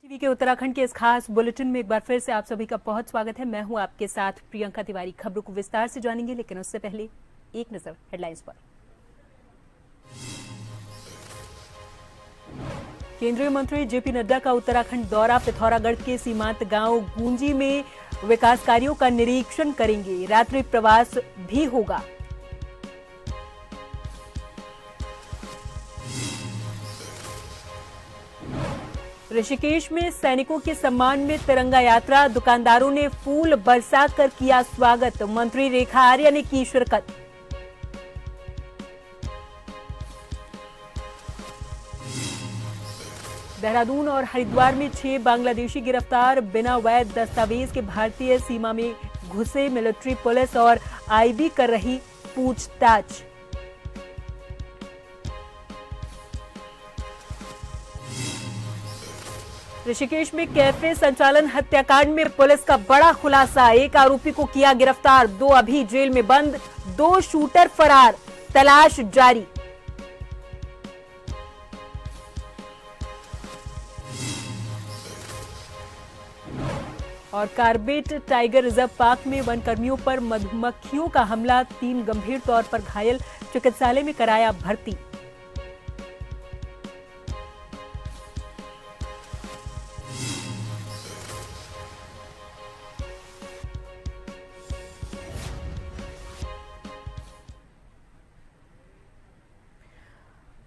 TV के उत्तराखंड के इस खास बुलेटिन में एक बार फिर से आप सभी का बहुत स्वागत है। मैं हूं आपके साथ प्रियंका तिवारी। खबरों को विस्तार से जानेंगे, लेकिन उससे पहले एक नजर हेडलाइंस पर। केंद्रीय मंत्री जेपी नड्डा का उत्तराखंड दौरा। पिथौरागढ़ के सीमांत गांव गूंजी में विकास कार्यों का निरीक्षण करेंगे। रात्रि प्रवास भी होगा। ऋषिकेश में सैनिकों के सम्मान में तिरंगा यात्रा। दुकानदारों ने फूल बरसाकर किया स्वागत। मंत्री रेखा आर्या ने की शिरकत। देहरादून और हरिद्वार में 6 बांग्लादेशी गिरफ्तार। बिना वैध दस्तावेज के भारतीय सीमा में घुसे। मिलिट्री, पुलिस और आईबी कर रही पूछताछ। ऋषिकेश में कैफे संचालन हत्याकांड में पुलिस का बड़ा खुलासा। एक आरोपी को किया गिरफ्तार, 2 अभी जेल में बंद। 2 शूटर फरार, तलाश जारी। और कार्बेट टाइगर रिजर्व पार्क में वन कर्मियों पर मधुमक्खियों का हमला। 3 गंभीर तौर पर घायल, चिकित्सालय में कराया भर्ती।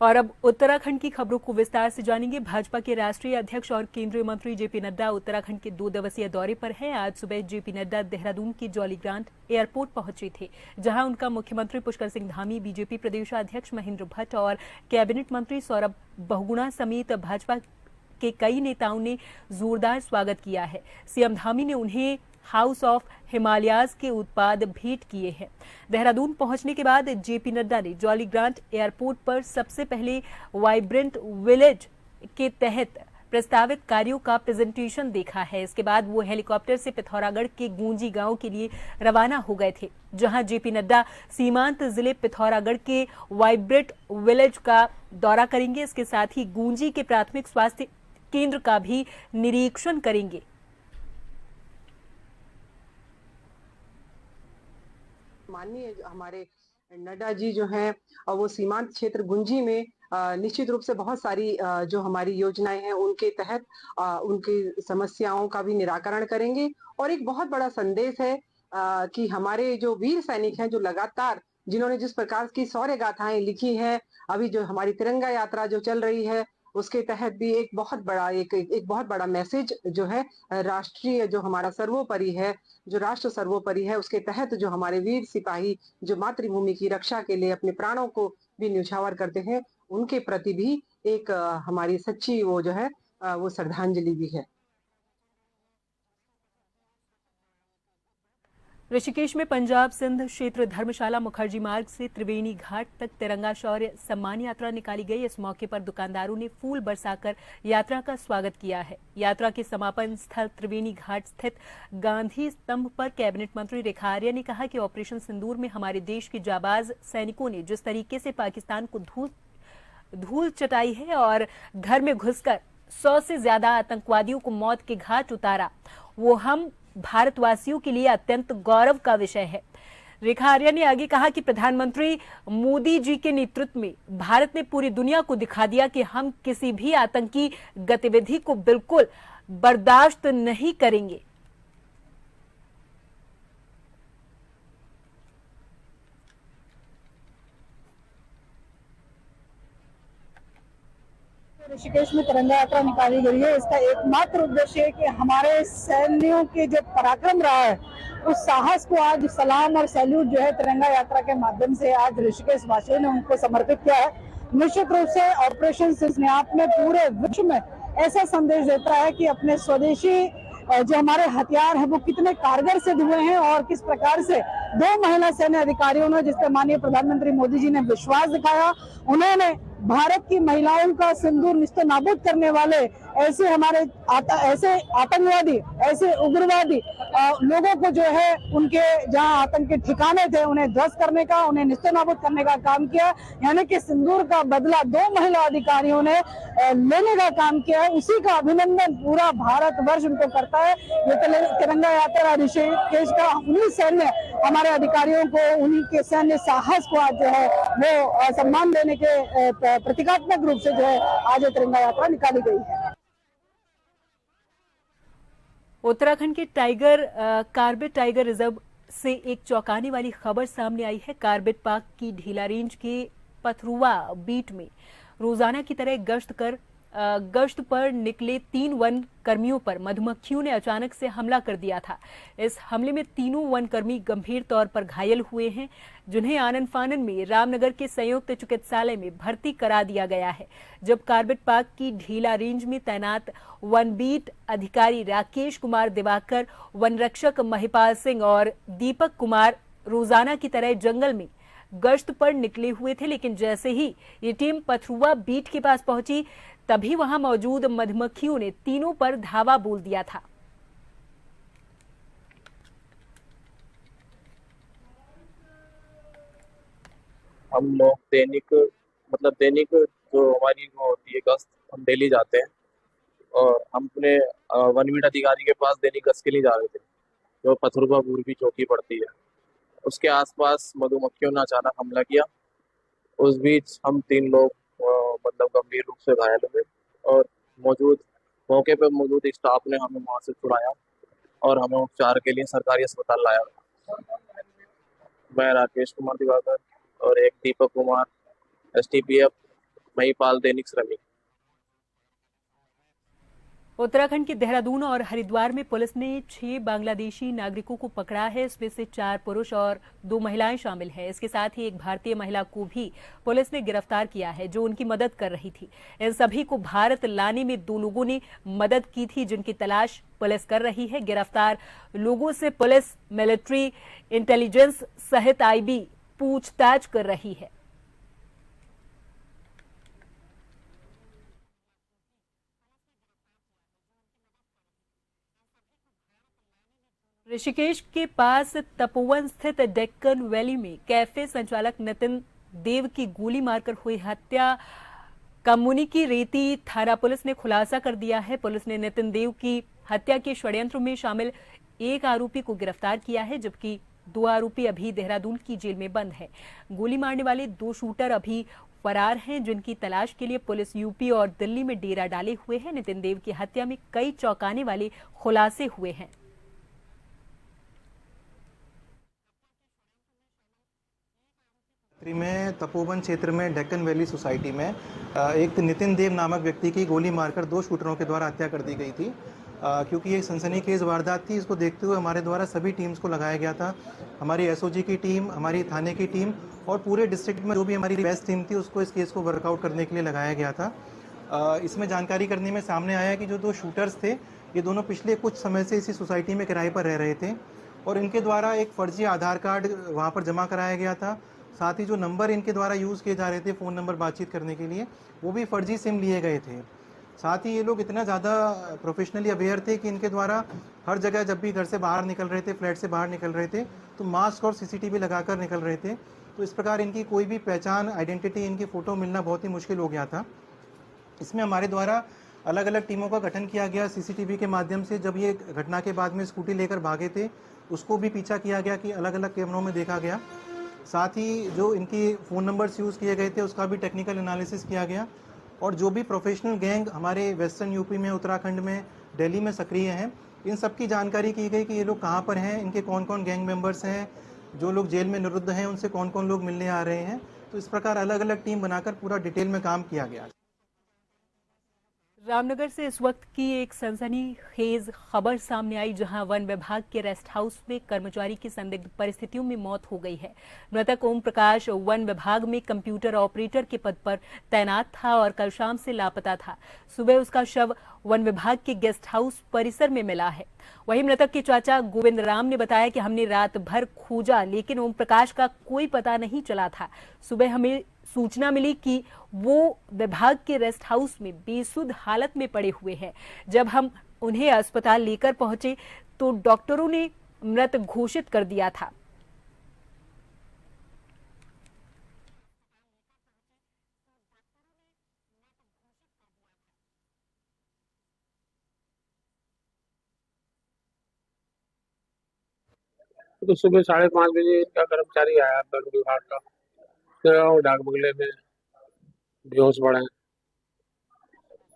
और अब उत्तराखंड की खबरों को विस्तार से जानेंगे। भाजपा के राष्ट्रीय अध्यक्ष और केंद्रीय मंत्री जेपी नड्डा उत्तराखंड के 2 दिवसीय दौरे पर हैं। आज सुबह जेपी नड्डा देहरादून के जॉली ग्रांट एयरपोर्ट पहुंचे थे, जहां उनका मुख्यमंत्री पुष्कर सिंह धामी, बीजेपी प्रदेशाध्यक्ष महेंद्र भट्ट और कैबिनेट मंत्री सौरभ बहुगुणा समेत भाजपा के कई नेताओं ने जोरदार स्वागत किया है। सीएम धामी ने उन्हें हाउस ऑफ हिमालयाज के उत्पाद भेंट किए हैं। देहरादून पहुंचने के बाद जेपी नड्डा ने जॉली ग्रांट एयरपोर्ट पर सबसे पहले वाइब्रेंट विलेज के तहत प्रस्तावित कार्यों का प्रेजेंटेशन देखा है। इसके बाद वो हेलीकॉप्टर से पिथौरागढ़ के गूंजी गांव के लिए रवाना हो गए थे, जहां जेपी नड्डा सीमांत जिले पिथौरागढ़ के वाइब्रेंट विलेज का दौरा करेंगे। इसके साथ ही गूंजी के प्राथमिक स्वास्थ्य केंद्र का भी निरीक्षण करेंगे। माननीय हमारे नड्डा जी जो हैं वो सीमांत क्षेत्र गुंजी में निश्चित रूप से बहुत सारी जो हमारी योजनाएं हैं उनके तहत उनकी समस्याओं का भी निराकरण करेंगे। और एक बहुत बड़ा संदेश है कि हमारे जो वीर सैनिक हैं, जो लगातार जिन्होंने जिस प्रकार की शौर्य गाथाएं लिखी हैं, अभी जो हमारी तिरंगा यात्रा जो चल रही है उसके तहत भी एक बहुत बड़ा मैसेज जो है राष्ट्रीय, जो हमारा सर्वोपरि है, जो राष्ट्र सर्वोपरि है, उसके तहत जो हमारे वीर सिपाही जो मातृभूमि की रक्षा के लिए अपने प्राणों को भी न्यौछावर करते हैं, उनके प्रति भी एक हमारी सच्ची वो जो है वो श्रद्धांजलि भी है। ऋषिकेश में पंजाब सिंध क्षेत्र धर्मशाला मुखर्जी मार्ग से त्रिवेणी घाट तक तिरंगा शौर्य सम्मान यात्रा निकाली गई। इस मौके पर दुकानदारों ने फूल बरसाकर यात्रा का स्वागत किया है। यात्रा के समापन स्थल त्रिवेणी घाट स्थित गांधी स्तंभ पर कैबिनेट मंत्री रेखा आर्या ने कहा कि ऑपरेशन सिंदूर में हमारे देश के जाबाज सैनिकों ने जिस तरीके से पाकिस्तान को धूल चटाई है और घर में घुसकर 100 से ज्यादा आतंकवादियों को मौत के घाट उतारा, वो हम भारतवासियों के लिए अत्यंत गौरव का विषय है। रेखा आर्या ने आगे कहा कि प्रधानमंत्री मोदी जी के नेतृत्व में भारत ने पूरी दुनिया को दिखा दिया कि हम किसी भी आतंकी गतिविधि को बिल्कुल बर्दाश्त नहीं करेंगे। ऋषिकेश में तिरंगा यात्रा निकाली गई है। इसका एकमात्र उद्देश्य है कि हमारे सैनिकों के जो पराक्रम रहा है उस साहस को आज सलाम और सैल्यूट जो है तिरंगा यात्रा के माध्यम से आज ऋषिकेश वासियों ने उनको समर्पित किया है। निश्चित रूप से ऑपरेशन सिंदूर ने आप में पूरे विश्व में ऐसा संदेश देता है कि अपने स्वदेशी जो हमारे हथियार हैं वो कितने कारगर सिद्ध हुए हैं और किस प्रकार से 2 महिला सैन्य अधिकारियों ने, जिस पर माननीय प्रधानमंत्री मोदी जी ने विश्वास दिखाया, उन्होंने भारत की महिलाओं का सिंदूर निस्तो नाबूद करने वाले ऐसे हमारे ऐसे आतंकवादी, ऐसे उग्रवादी लोगों को जो है उनके जहां आतंक के ठिकाने थे उन्हें ध्वस्त करने का, उन्हें निस्तो नाबूद करने का काम किया। यानी कि सिंदूर का बदला 2 महिला अधिकारियों ने लेने का काम किया है। उसी का अभिनंदन पूरा भारत वर्ष उनको करता है। ये तिरंगा यात्रा ऋषिकेश का उन्हीं सैन्य हमारे अधिकारियों को, उन्हीं के सैन्य साहस को आज जो है वो सम्मान देने के प्रतीकात्मक रूप से जो है आज ये तिरंगा यात्रा निकाली गई है। उत्तराखंड के कार्बेट टाइगर रिजर्व से एक चौंकाने वाली खबर सामने आई है। कार्बेट पार्क की ढीला रेंज के पथरुआ बीट में रोजाना की तरह गश्त पर निकले 3 वन कर्मियों पर मधुमक्खियों ने अचानक से हमला कर दिया था। इस हमले में तीनों वन कर्मी गंभीर तौर पर घायल हुए हैं, जिन्हें आनन फानन में रामनगर के संयुक्त चिकित्सालय में भर्ती करा दिया गया है। जब कार्बेट पार्क की ढीला रेंज में तैनात वन बीट अधिकारी राकेश कुमार दिवाकर, वन रक्षक महिपाल सिंह और दीपक कुमार रोजाना की तरह जंगल में गश्त पर निकले हुए थे, लेकिन जैसे ही ये टीम पथरुआ बीट के पास पहुंची तभी वहां मौजूद मधुमक्खियों ने तीनों पर धावा बोल दिया था। हम लोग दैनिक जो हमारी वो होती है गश्त, हम डेली जाते हैं और हम अपने वन बीट अधिकारी के पास दैनिक गश्त के लिए जा रहे थे, जो पथरुआ की चौकी पड़ती है। उसके आसपास मधुमक्खियों ने अचानक हमला किया। उस बीच हम 3 लोग गंभीर रूप से घायल हुए और मौके पर मौजूद स्टाफ ने हमें वहां से छुड़ाया और हमें उपचार के लिए सरकारी अस्पताल लाया। मैं राकेश कुमार दिवाकर और एक दीपक कुमार, STPF महिपाल, दैनिक श्रमिक। उत्तराखंड के देहरादून और हरिद्वार में पुलिस ने 6 बांग्लादेशी नागरिकों को पकड़ा है। इसमें से 4 पुरुष और 2 महिलाएं शामिल हैं। इसके साथ ही एक भारतीय महिला को भी पुलिस ने गिरफ्तार किया है, जो उनकी मदद कर रही थी। इन सभी को भारत लाने में 2 लोगों ने मदद की थी, जिनकी तलाश पुलिस कर रही है। गिरफ्तार लोगों से पुलिस मिलिट्री इंटेलिजेंस सहित IB पूछताछ कर रही है। ऋषिकेश के पास तपोवन स्थित डेक्कन वैली में कैफे संचालक नितिन देव की गोली मारकर हुई हत्या का मुनिकी रेती थाना पुलिस ने खुलासा कर दिया है। पुलिस ने नितिन देव की हत्या के षड्यंत्र में शामिल एक आरोपी को गिरफ्तार किया है, जबकि 2 आरोपी अभी देहरादून की जेल में बंद है। गोली मारने वाले 2 शूटर अभी फरार हैं, जिनकी तलाश के लिए पुलिस यूपी और दिल्ली में डेरा डाले हुए है। नितिन देव की हत्या में कई चौंकाने वाले खुलासे हुए हैं। में तपोवन क्षेत्र में डेक्कन वैली सोसाइटी में एक नितिन देव नामक व्यक्ति की गोली मारकर 2 शूटरों के द्वारा हत्या कर दी गई थी। क्योंकि ये सनसनीखेज वारदात थी, इसको देखते हुए हमारे द्वारा सभी टीम्स को लगाया गया था। हमारी SOG की टीम, हमारी थाने की टीम और पूरे डिस्ट्रिक्ट में जो भी हमारी बेस्ट टीम थी उसको इस केस को वर्कआउट करने के लिए लगाया गया था। इसमें जानकारी करने में सामने आया कि जो 2 शूटर्स थे, ये दोनों पिछले कुछ समय से इसी सोसाइटी में किराए पर रह रहे थे और इनके द्वारा एक फर्जी आधार कार्ड वहाँ पर जमा कराया गया था। साथ ही जो नंबर इनके द्वारा यूज़ किए जा रहे थे फ़ोन नंबर बातचीत करने के लिए, वो भी फर्जी सिम लिए गए थे। साथ ही ये लोग इतना ज़्यादा प्रोफेशनली अवेयर थे कि इनके द्वारा हर जगह जब भी घर से बाहर निकल रहे थे, फ्लैट से बाहर निकल रहे थे, तो मास्क और CCTV लगाकर निकल रहे थे। तो इस प्रकार इनकी कोई भी पहचान, आइडेंटिटी, इनकी फ़ोटो मिलना बहुत ही मुश्किल हो गया था। इसमें हमारे द्वारा अलग अलग टीमों का गठन किया गया। CCTV के माध्यम से जब ये घटना के बाद में स्कूटी लेकर भागे थे, उसको भी पीछा किया गया कि अलग अलग कैमरों में देखा गया। साथ ही जो इनकी फ़ोन नंबर्स यूज़ किए गए थे उसका भी टेक्निकल एनालिसिस किया गया और जो भी प्रोफेशनल गैंग हमारे वेस्टर्न यूपी में, उत्तराखंड में, दिल्ली में सक्रिय हैं, इन सब की जानकारी की गई कि ये लोग कहाँ पर हैं, इनके कौन कौन गैंग मेंबर्स हैं, जो लोग जेल में निरुद्ध हैं उनसे कौन कौन लोग मिलने आ रहे हैं। तो इस प्रकार अलग अलग टीम बनाकर पूरा डिटेल में काम किया गया। रामनगर से इस वक्त की एक सनसनीखेज खबर सामने आई, जहां वन विभाग के रेस्ट हाउस में कर्मचारी की संदिग्ध परिस्थितियों में मौत हो गई है। मृतक ओम प्रकाश वन विभाग में कंप्यूटर ऑपरेटर के पद पर तैनात था और कल शाम से लापता था। सुबह उसका शव वन विभाग के गेस्ट हाउस परिसर में मिला है। वहीं मृतक के चाचा गोविंद राम ने बताया कि हमने रात भर खोजा, लेकिन ओम प्रकाश का कोई पता नहीं चला था। सुबह हमें सूचना मिली कि वो विभाग के रेस्ट हाउस में बेसुध हालत में पड़े हुए हैं। जब हम उन्हें अस्पताल लेकर पहुंचे तो डॉक्टरों ने मृत घोषित कर दिया था। तो सुबह 5:30 बजे का कर्मचारी आया वन विभाग का, तो डाक बंगले में बेहोश पड़ा है।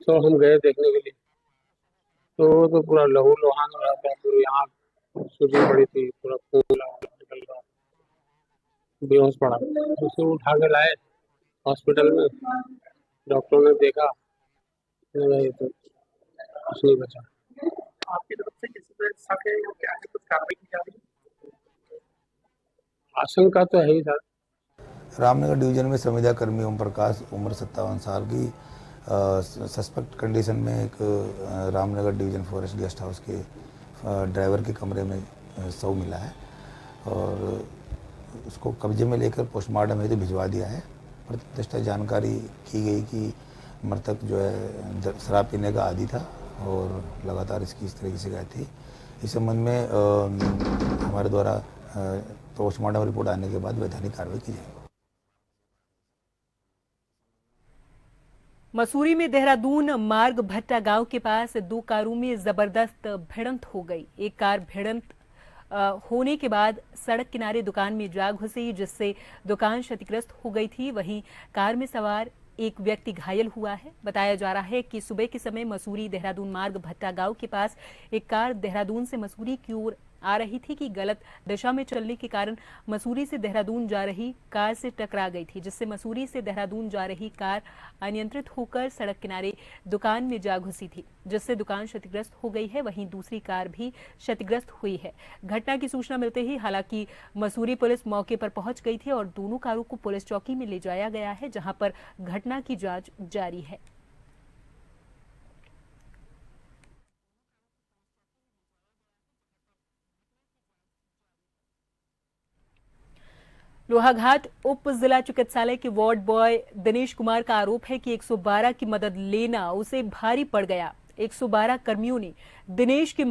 तो हम गए देखने के लिए, तो पूरा लहू लुहान हो रहा था, पूरी यहाँ सूजी पड़ी थी, पूरा खून निकल रहा, बेहोश पड़ा। उसे उठा के लाए हॉस्पिटल में, डॉक्टरों ने देखा तो कुछ नहीं बचा। आपकी तरफ से किसी पे शक है या क्या है, कुछ कार्रवाई की जा रही है? आशंका तो है ही सर। रामनगर डिवीजन में संविदा कर्मी ओम प्रकाश उम्र 57 साल की सस्पेक्ट कंडीशन में एक Ramnagar division forest guest house के ड्राइवर के कमरे में शव मिला है और उसको कब्जे में लेकर पोस्टमार्टम हेतु भिजवा दिया है। प्रतिष्ठा जानकारी की गई कि मृतक जो है शराब पीने का आदी था और लगातार इसकी इस तरह की शिकायत थी। इस संबंध में हमारे द्वारा पोस्टमार्टम रिपोर्ट आने के बाद वैधानिक कार्रवाई की जाएगी। मसूरी में देहरादून मार्ग भट्टा गांव के पास दो कारों में जबरदस्त भिड़ंत हो गई। एक कार भिड़ंत होने के बाद सड़क किनारे दुकान में जा घुसी, जिससे दुकान क्षतिग्रस्त हो गई थी। वहीं कार में सवार एक व्यक्ति घायल हुआ है। बताया जा रहा है कि सुबह के समय मसूरी देहरादून मार्ग भट्टा गांव के पास एक कार देहरादून से मसूरी की ओर आ रही थी कि गलत दिशा में चलने के कारण मसूरी से देहरादून जा रही कार से टकरा गई थी, जिससे मसूरी से देहरादून जा रही कार अनियंत्रित होकर सड़क किनारे दुकान में जा घुसी थी, जिससे दुकान क्षतिग्रस्त हो गई है। वहीं दूसरी कार भी क्षतिग्रस्त हुई है। घटना की सूचना मिलते ही हालांकि मसूरी पुलिस मौके पर पहुंच गई थी और दोनों कारों को पुलिस चौकी में ले जाया गया है, जहां पर घटना की जांच जारी है। लोहाघाट उप जिला चिकित्सालय के वार्ड बॉय दिनेश कुमार का आरोप है कि 112 की मदद लेना उसे भारी पड़ गया। 112 कर्मियों ने दिनेश की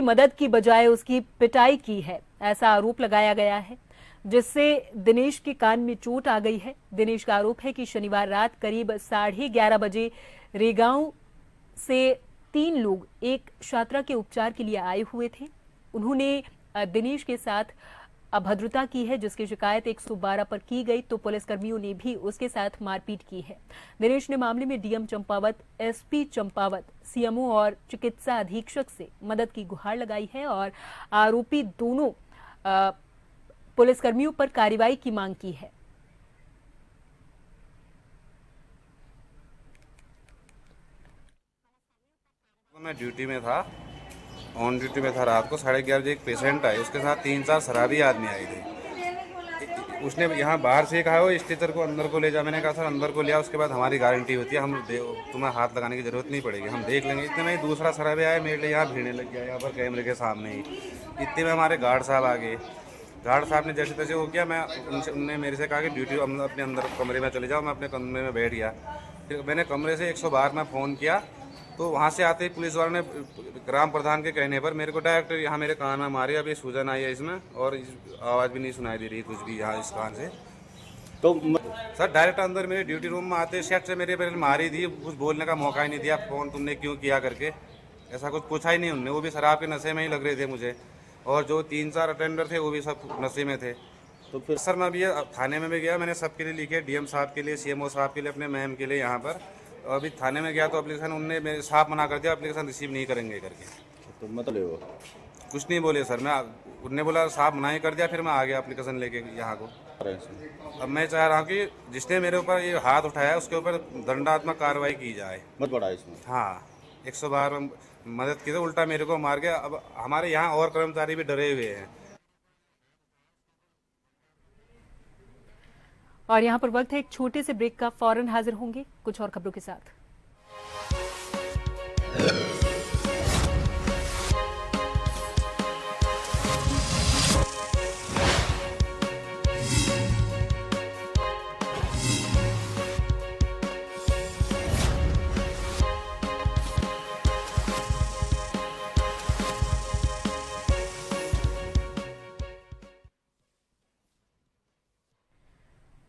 मदद की बजाय उसकी पिटाई की है, ऐसा आरोप लगाया गया है, जिससे दिनेश के कान में चोट आ गई है। दिनेश का आरोप है कि शनिवार रात करीब 11:30 बजे रेगांव से 3 लोग एक छात्रा के उपचार के लिए आए हुए थे। उन्होंने दिनेश के साथ अभद्रता की है, जिसकी शिकायत 112 पर की गई तो पुलिसकर्मियों ने भी उसके साथ मारपीट की है। दिनेश ने मामले में DM Champawat, SP Champawat, CMO और चिकित्सा अधीक्षक से मदद की गुहार लगाई है और आरोपी दोनों पुलिसकर्मियों पर कार्रवाई की मांग की है। मैं ड्यूटी में था, ऑन ड्यूटी में था। रात को 11:30 बजे एक पेशेंट आए, उसके साथ 3-4 शराबी आदमी आए थे। उसने यहाँ बाहर से कहा वो स्ट्रेचर को अंदर को ले जा। मैंने कहा सर अंदर को लिया, उसके बाद हमारी गारंटी होती है, हम तुम्हें हाथ लगाने की जरूरत नहीं पड़ेगी, हम देख लेंगे। इतने में दूसरा शराबी आया, मेरे लिए यहाँ भीड़ने लग गया, यहाँ पर कैमरे के सामने ही। इतने में हमारे गार्ड साहब आ गए। गार्ड साहब ने जैसे तैसे वो किया, मैं उनने मेरे से कहा कि ड्यूटी अपने अंदर कमरे में चले जाओ। मैं अपने कमरे में बैठ गया। फिर मैंने कमरे से 112 में फ़ोन किया, तो वहाँ से आते ही पुलिस वालों ने ग्राम प्रधान के कहने पर मेरे को डायरेक्ट यहाँ मेरे कान में मारी। अभी सूजन आई है इसमें और आवाज़ भी नहीं सुनाई दे रही कुछ भी यहाँ इस कान से। तो सर डायरेक्ट अंदर मेरे ड्यूटी रूम में आते सेट से मेरे पहले मारी थी, कुछ बोलने का मौका ही नहीं दिया। फ़ोन तुमने क्यों किया करके ऐसा कुछ पूछा ही नहीं उनने। वो भी शराब के नशे में ही लग रहे थे मुझे, और जो 3-4 अटेंडर थे वो भी सब नशे में थे। तो फिर सर मैं अभी थाने में भी गया, मैंने सबके लिए लिखे, डीएम साहब के लिए, सीएमओ साहब के लिए, अपने मैम के लिए यहाँ पर। अभी थाने में गया तो एप्लीकेशन उनने मेरे साफ मना कर दिया, एप्लीकेशन रिसीव नहीं करेंगे करके। तो मतलब कुछ नहीं बोले सर, मैं उनने बोला साफ मना ही कर दिया। फिर मैं आ गया एप्लीकेशन लेके यहाँ को। अब मैं चाह रहा हूँ कि जिसने मेरे ऊपर ये हाथ उठाया उसके ऊपर दंडात्मक कार्रवाई की जाए। मत बढ़ा इसमें। हाँ, 112 में मदद की तो उल्टा मेरे को मार गया। अब हमारे यहाँ और कर्मचारी भी डरे हुए हैं। और यहाँ पर वक्त है एक छोटे से ब्रेक का, फौरन हाजिर होंगे कुछ और खबरों के साथ।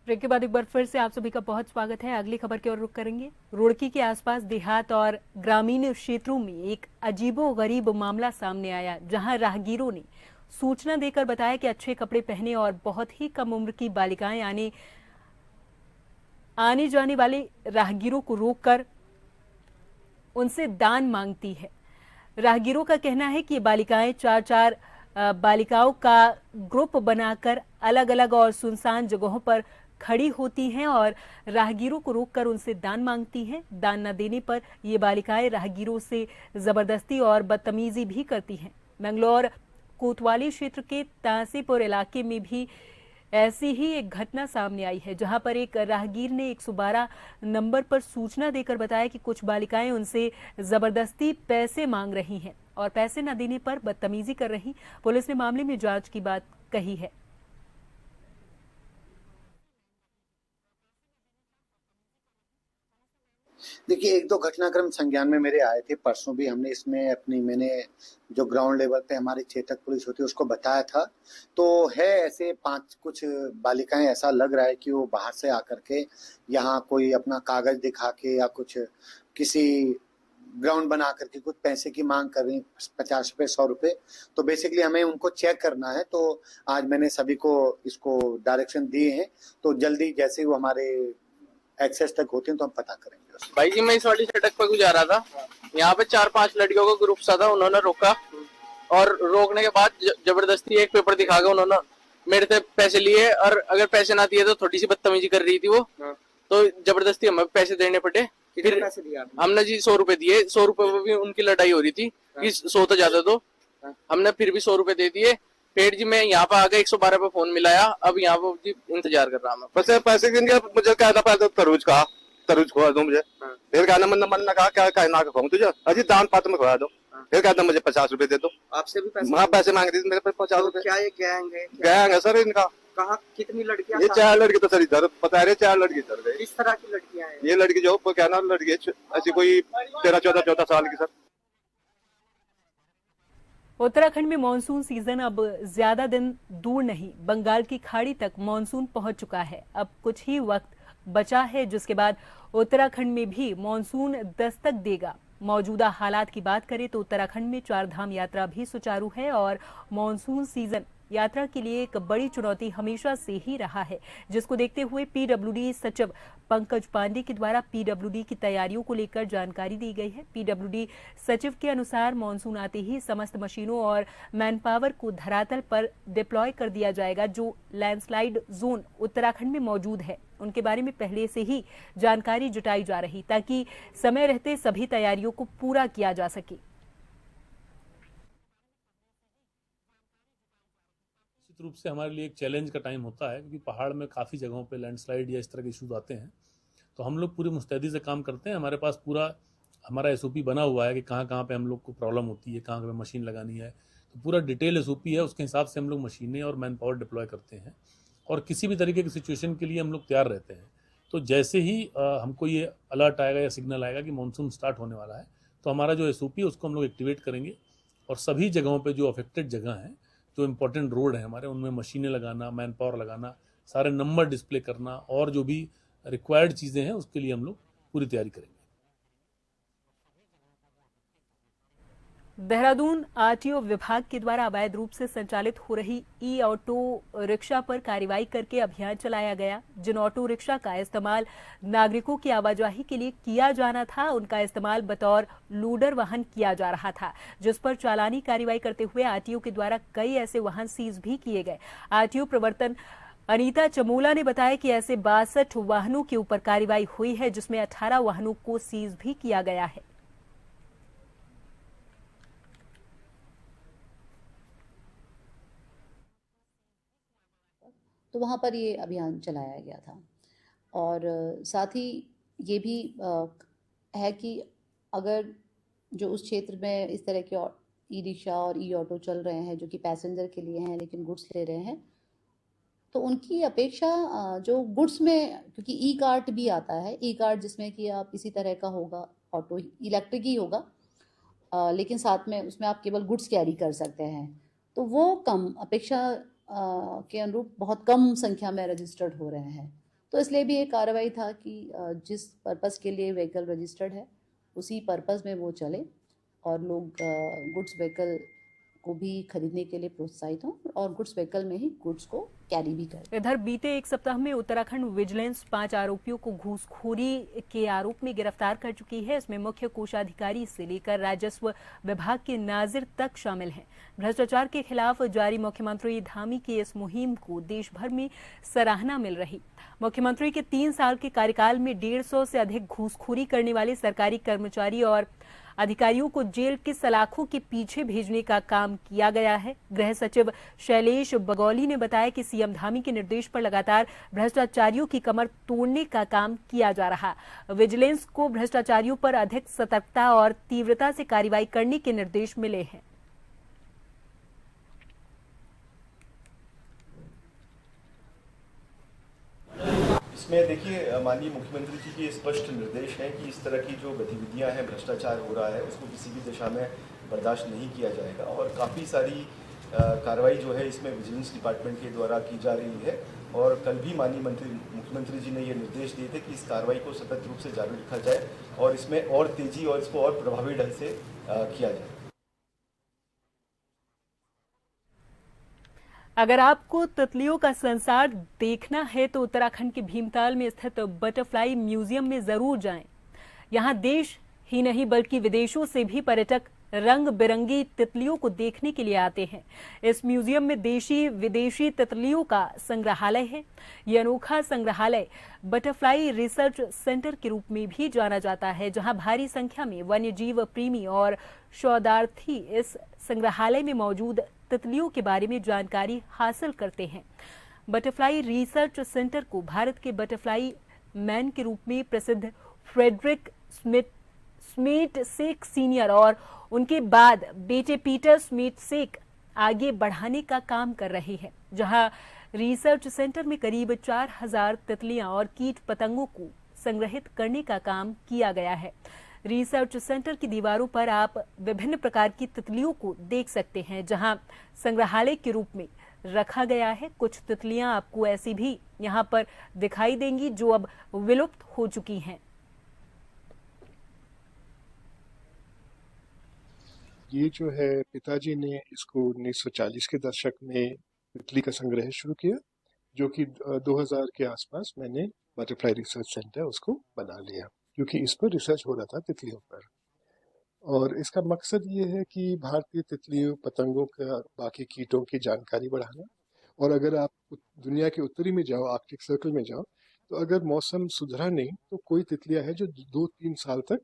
ब्रेक के बाद एक बार फिर से आप सभी का बहुत स्वागत है। अगली खबर की ओर रुख करेंगे। रुड़की के आसपास देहात और ग्रामीण क्षेत्रों में एक अजीबोगरीब मामला सामने आया, जहां राहगीरों ने सूचना देकर बताया कि अच्छे कपड़े पहने और बहुत ही कम उम्र की बालिकाएं आने जाने वाले राहगीरों को रोककर उनसे दान मांगती है। राहगीरों का कहना है कि ये बालिकाएं चार बालिकाओं का ग्रुप बनाकर अलग अलग और सुनसान जगहों पर खड़ी होती हैं और राहगीरों को रोककर उनसे दान मांगती हैं। दान न देने पर ये बालिकाएं राहगीरों से जबरदस्ती और बदतमीजी भी करती हैं। मंगलौर कोतवाली क्षेत्र के तांसीपुर इलाके में भी ऐसी ही एक घटना सामने आई है, जहां पर एक राहगीर ने 112 नंबर पर सूचना देकर बताया कि कुछ बालिकाएं उनसे जबरदस्ती पैसे मांग रही हैं और पैसे न देने पर बदतमीजी कर रही। पुलिस ने मामले में जांच की बात कही है। देखिए, एक दो घटनाक्रम संज्ञान में मेरे आए थे। परसों भी हमने इसमें मैंने जो ग्राउंड लेवल पे हमारी चेतक पुलिस होती है उसको बताया था। तो है ऐसे 5 कुछ बालिकाएं, ऐसा लग रहा है कि वो बाहर से आकर के यहाँ कोई अपना कागज दिखा के या कुछ किसी ग्राउंड बना करके कुछ पैसे की मांग कर रही, 50 रुपए 100 रुपए। तो बेसिकली हमें उनको चेक करना है। तो आज मैंने सभी को इसको डायरेक्शन दिए हैं। तो जल्दी जैसे वो हमारे एक्सेस तक होते हैं तो हम पता करेंगे। भाई जी, मैं इस वाली सड़क पर गुजारा था। यहाँ पे 4-5 लड़कियों का ग्रुप सा था। उन्होंने रोका और रोकने के बाद जबरदस्ती एक पेपर दिखा के उन्होंने मेरे से पैसे लिए और अगर पैसे ना दिए तो थोड़ी सी बदतमीजी कर रही थी वो। तो जबरदस्ती हमें पैसे देने पड़े। फिर पैसे दिया हमने जी 100 रुपए दिए। 100 रुपए में भी उनकी लड़ाई हो रही थी कि 100 तो ज्यादा दो। हमने फिर भी 100 रुपए दे दिए। फिर जी मैं यहाँ पे आ गया, 112 पे फोन मिलाया। अब यहाँ पे जी इंतजार कर रहा हूँ। पैसे देंगे मुझे क्या था, पहले तरूज खुआ दो मुझे। फिर कहना मन ना कहा क्या ना कहूँ तुझे अजी दान पात्र में खुआ दो। फिर कहता मुझे 50 रुपए दे दो। आपसे भी पैसे मांग रही थी मेरे पे 50 रुपए। क्या ये गैंग है सर इनका? कहाँ कितनी लड़कियां? ये 4 लड़की तो सर इधर बता रहे, 4 लड़की इधर गई। किस तरह की लड़कियां हैं? ये लड़की जो क्या ना लड़की ऐसी कोई 13-14 साल की सर। उत्तराखंड में मानसून सीजन अब ज्यादा दिन दूर नहीं, बंगाल की खाड़ी तक मानसून पहुंच चुका है। अब कुछ ही वक्त बचा है जिसके बाद उत्तराखंड में भी मानसून दस्तक देगा। मौजूदा हालात की बात करें तो उत्तराखंड में 4 धाम यात्रा भी सुचारू है और मानसून सीजन यात्रा के लिए एक बड़ी चुनौती हमेशा से ही रहा है, जिसको देखते हुए पीडब्ल्यूडी सचिव पंकज पांडे के द्वारा पीडब्ल्यूडी की तैयारियों को लेकर जानकारी दी गई है। पीडब्ल्यूडी सचिव के अनुसार मानसून आते ही समस्त मशीनों और मैनपावर को धरातल पर डिप्लॉय कर दिया जाएगा। जो लैंडस्लाइड जोन उत्तराखंड में मौजूद है उनके बारे में पहले से ही जानकारी जुटाई जा रही, ताकि समय रहते सभी तैयारियों को पूरा किया जा सके। रूप से हमारे लिए एक चैलेंज का टाइम होता है, क्योंकि पहाड़ में काफ़ी जगहों पे लैंडस्लाइड या इस तरह के इश्यूज आते हैं। तो हम लोग पूरी मुस्तैदी से काम करते हैं। हमारे पास पूरा हमारा एसओपी बना हुआ है कि कहाँ कहाँ पे हम लोग को प्रॉब्लम होती है, कहाँ पे मशीन लगानी है। तो पूरा डिटेल एसओपी है, उसके हिसाब से हम लोग मशीनें और मैन पावर डिप्लॉय करते हैं और किसी भी तरीके की सिचुएशन के लिए हम लोग तैयार रहते हैं। तो जैसे ही हमको ये अलर्ट आएगा या सिग्नल आएगा कि मानसून स्टार्ट होने वाला है, तो हमारा जो एसओपी है उसको हम लोग एक्टिवेट करेंगे और सभी जगहों पर जो अफेक्टेड जगह हैं, जो इम्पोर्टेंट रोड है हमारे, उनमें मशीनें लगाना, मैन पावर लगाना, सारे नंबर डिस्प्ले करना और जो भी रिक्वायर्ड चीज़ें हैं उसके लिए हम लोग पूरी तैयारी करेंगे। देहरादून आरटीओ विभाग के द्वारा अवैध रूप से संचालित हो रही ई ऑटो रिक्शा पर कार्रवाई करके अभियान चलाया गया। जिन ऑटो रिक्शा का इस्तेमाल नागरिकों की आवाजाही के लिए किया जाना था, उनका इस्तेमाल बतौर लोडर वाहन किया जा रहा था, जिस पर चालानी कार्रवाई करते हुए आरटीओ के द्वारा कई ऐसे वाहन सीज भी किए गए। आरटीओ प्रवर्तन अनीता चमोला ने बताया कि ऐसे 62 वाहनों के ऊपर कार्रवाई हुई है, जिसमें 18 वाहनों को सीज भी किया गया है। तो वहाँ पर ये अभियान चलाया गया था। और साथ ही ये भी है कि अगर जो उस क्षेत्र में इस तरह के ई रिक्शा और ई ऑटो चल रहे हैं जो कि पैसेंजर के लिए हैं लेकिन गुड्स ले रहे हैं, तो उनकी अपेक्षा जो गुड्स में, क्योंकि ई कार्ट भी आता है, ई कार्ट जिसमें कि आप इसी तरह का होगा, ऑटो इलेक्ट्रिक ही होगा, लेकिन साथ में उसमें आप केवल गुड्स कैरी कर सकते हैं, तो वो कम अपेक्षा के अनुरूप बहुत कम संख्या में रजिस्टर्ड हो रहे हैं। तो इसलिए भी एक कार्रवाई था कि जिस पर्पस के लिए व्हीकल रजिस्टर्ड है उसी पर्पस में वो चले और लोग गुड्स व्हीकल को भी खरीदने के लिए प्रोत्साहित हों और गुड्स व्हीकल में ही गुड्स को कैरी भी करें। इधर बीते एक सप्ताह में उत्तराखंड विजिलेंस 5 आरोपियों को घूसखोरी के आरोप में गिरफ्तार कर चुकी है। इसमें मुख्य कोषाधिकारी से लेकर राजस्व विभाग के नाजिर तक शामिल हैं। भ्रष्टाचार के खिलाफ जारी मुख्यमंत्री धामी की इस मुहिम को देश भर में सराहना मिल रही। मुख्यमंत्री के 3 साल के कार्यकाल में 150 से अधिक घूसखोरी करने वाले सरकारी कर्मचारी और अधिकारियों को जेल की सलाखों के पीछे भेजने का काम किया गया है। गृह सचिव शैलेश बगौली ने बताया कि सीएम धामी के निर्देश पर लगातार भ्रष्टाचारियों की कमर तोड़ने का काम किया जा रहा। विजिलेंस को भ्रष्टाचारियों पर अधिक सतर्कता और तीव्रता से कार्रवाई करने के निर्देश मिले हैं। इसमें देखिए माननीय मुख्यमंत्री जी के स्पष्ट निर्देश हैं कि इस तरह की जो गतिविधियां हैं, भ्रष्टाचार हो रहा है, उसको किसी भी दिशा में बर्दाश्त नहीं किया जाएगा। और काफ़ी सारी कार्रवाई जो है इसमें विजिलेंस डिपार्टमेंट के द्वारा की जा रही है। और कल भी माननीय मुख्यमंत्री जी ने ये निर्देश दिए थे कि इस कार्रवाई को सतत रूप से जारी रखा जाए और इसमें और तेजी और इसको और प्रभावी ढंग से किया जाए। अगर आपको तितलियों का संसार देखना है तो उत्तराखंड के भीमताल में स्थित बटरफ्लाई म्यूजियम में जरूर जाएं। यहां देश ही नहीं बल्कि विदेशों से भी पर्यटक रंग बिरंगी तितलियों को देखने के लिए आते हैं। इस म्यूजियम में देशी विदेशी तितलियों का संग्रहालय है। ये अनोखा संग्रहालय बटरफ्लाई रिसर्च सेंटर के रूप में भी जाना जाता है, जहां भारी संख्या में वन्यजीव प्रेमी और शोधार्थी इस संग्रहालय में मौजूद तितलियों के बारे में जानकारी हासिल करते हैं। बटरफ्लाई रिसर्च सेंटर को भारत के बटरफ्लाई मैन के रूप में प्रसिद्ध फ्रेडरिक स्मिथ सेक सीनियर और उनके बाद बेटे पीटर स्मिथ सेक आगे बढ़ाने का काम कर रहे हैं, जहां रिसर्च सेंटर में करीब 4000 तितलियां और कीट पतंगों को संग्रहित करने का काम किया गया है। रिसर्च सेंटर की दीवारों पर आप विभिन्न प्रकार की तितलियों को देख सकते हैं, जहां संग्रहालय के रूप में रखा गया है। कुछ तितलियां आपको ऐसी भी यहां पर दिखाई देंगी जो अब विलुप्त हो चुकी हैं। ये जो है पिताजी ने इसको 1940 के दशक में तितली का संग्रह शुरू किया, जो कि 2000 के आसपास मैंने बटरफ्लाई रिसर्च सेंटर उसको बना लिया, क्योंकि इस पर रिसर्च हो रहा था तितलियों पर। और इसका मकसद ये है कि भारतीय तितलियों, पतंगों का, बाकी कीटों की जानकारी बढ़ाना। और अगर आप दुनिया के उत्तरी में जाओ, आर्कटिक सर्कल में जाओ, तो अगर मौसम सुधरा नहीं तो कोई तितलियां हैं जो 2-3 साल तक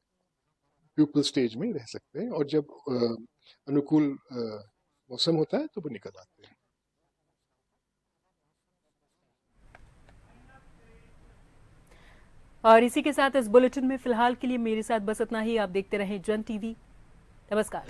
प्यूपल स्टेज में रह सकते हैं, और जब अनुकूल मौसम होता है तो वो निकल आते हैं। और इसी के साथ इस बुलेटिन में फिलहाल के लिए मेरे साथ बस इतना ही। आप देखते रहें जन टीवी। नमस्कार।